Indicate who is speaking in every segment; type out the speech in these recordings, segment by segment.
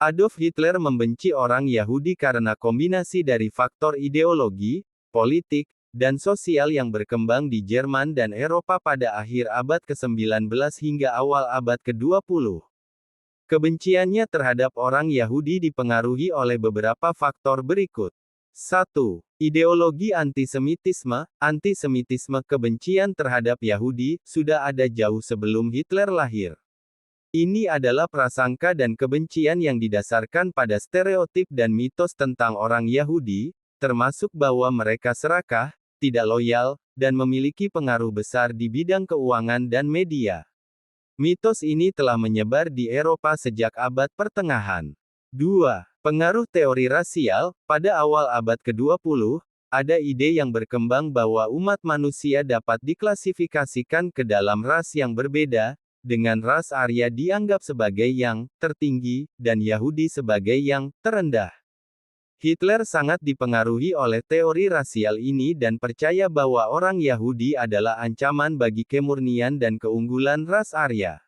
Speaker 1: Adolf Hitler membenci orang Yahudi karena kombinasi dari faktor ideologi, politik, dan sosial yang berkembang di Jerman dan Eropa pada akhir abad ke-19 hingga awal abad ke-20. Kebenciannya terhadap orang Yahudi dipengaruhi oleh beberapa faktor berikut. 1. Ideologi antisemitisme. Antisemitisme, kebencian terhadap Yahudi, sudah ada jauh sebelum Hitler lahir. Ini adalah prasangka dan kebencian yang didasarkan pada stereotip dan mitos tentang orang Yahudi, termasuk bahwa mereka serakah, tidak loyal, dan memiliki pengaruh besar di bidang keuangan dan media. Mitos ini telah menyebar di Eropa sejak abad pertengahan. 2. Pengaruh teori rasial. Pada awal abad ke-20, ada ide yang berkembang bahwa umat manusia dapat diklasifikasikan ke dalam ras yang berbeda, dengan ras Arya dianggap sebagai yang tertinggi, dan Yahudi sebagai yang terendah. Hitler sangat dipengaruhi oleh teori rasial ini dan percaya bahwa orang Yahudi adalah ancaman bagi kemurnian dan keunggulan ras Arya.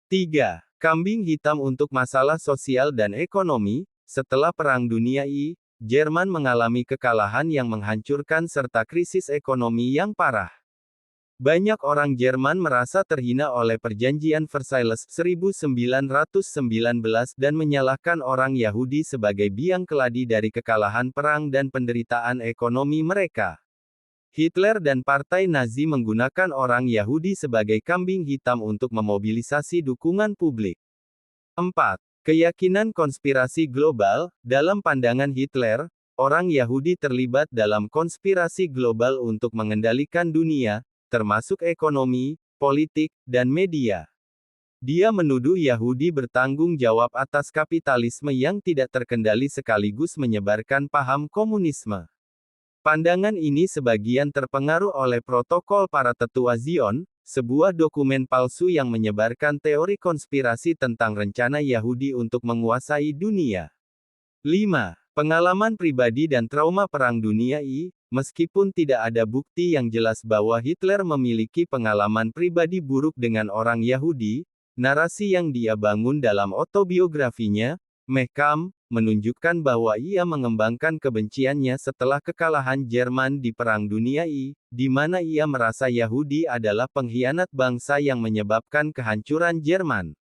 Speaker 1: 3. Kambing hitam untuk masalah sosial dan ekonomi. Setelah Perang Dunia I, Jerman mengalami kekalahan yang menghancurkan serta krisis ekonomi yang parah. Banyak orang Jerman merasa terhina oleh Perjanjian Versailles 1919 dan menyalahkan orang Yahudi sebagai biang keladi dari kekalahan perang dan penderitaan ekonomi mereka. Hitler dan Partai Nazi menggunakan orang Yahudi sebagai kambing hitam untuk memobilisasi dukungan publik. 4. Keyakinan konspirasi global. Dalam pandangan Hitler, orang Yahudi terlibat dalam konspirasi global untuk mengendalikan dunia, termasuk ekonomi, politik, dan media. Dia menuduh Yahudi bertanggung jawab atas kapitalisme yang tidak terkendali sekaligus menyebarkan paham komunisme. Pandangan ini sebagian terpengaruh oleh Protokol para Tetua Zion, sebuah dokumen palsu yang menyebarkan teori konspirasi tentang rencana Yahudi untuk menguasai dunia. 5. Pengalaman pribadi dan trauma Perang Dunia I. Meskipun tidak ada bukti yang jelas bahwa Hitler memiliki pengalaman pribadi buruk dengan orang Yahudi, narasi yang dia bangun dalam autobiografinya, Mein Kampf, menunjukkan bahwa ia mengembangkan kebenciannya setelah kekalahan Jerman di Perang Dunia I, di mana ia merasa Yahudi adalah pengkhianat bangsa yang menyebabkan kehancuran Jerman.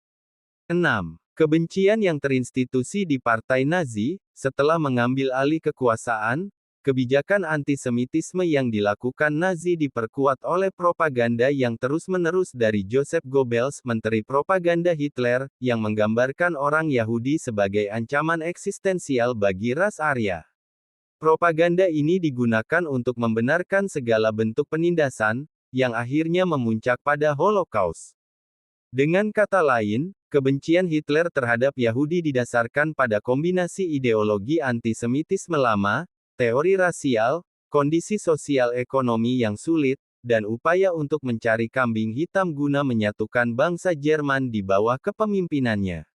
Speaker 1: 6. Kebencian yang terinstitusi di Partai Nazi. Setelah mengambil alih kekuasaan, kebijakan antisemitisme yang dilakukan Nazi diperkuat oleh propaganda yang terus-menerus dari Joseph Goebbels, menteri propaganda Hitler, yang menggambarkan orang Yahudi sebagai ancaman eksistensial bagi ras Arya. Propaganda ini digunakan untuk membenarkan segala bentuk penindasan, yang akhirnya memuncak pada Holocaust. Dengan kata lain, kebencian Hitler terhadap Yahudi didasarkan pada kombinasi ideologi antisemitisme lama, teori rasial, kondisi sosial ekonomi yang sulit, dan upaya untuk mencari kambing hitam guna menyatukan bangsa Jerman di bawah kepemimpinannya.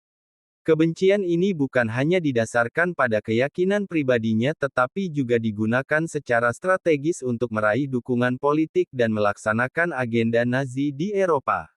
Speaker 1: Kebencian ini bukan hanya didasarkan pada keyakinan pribadinya tetapi juga digunakan secara strategis untuk meraih dukungan politik dan melaksanakan agenda Nazi di Eropa.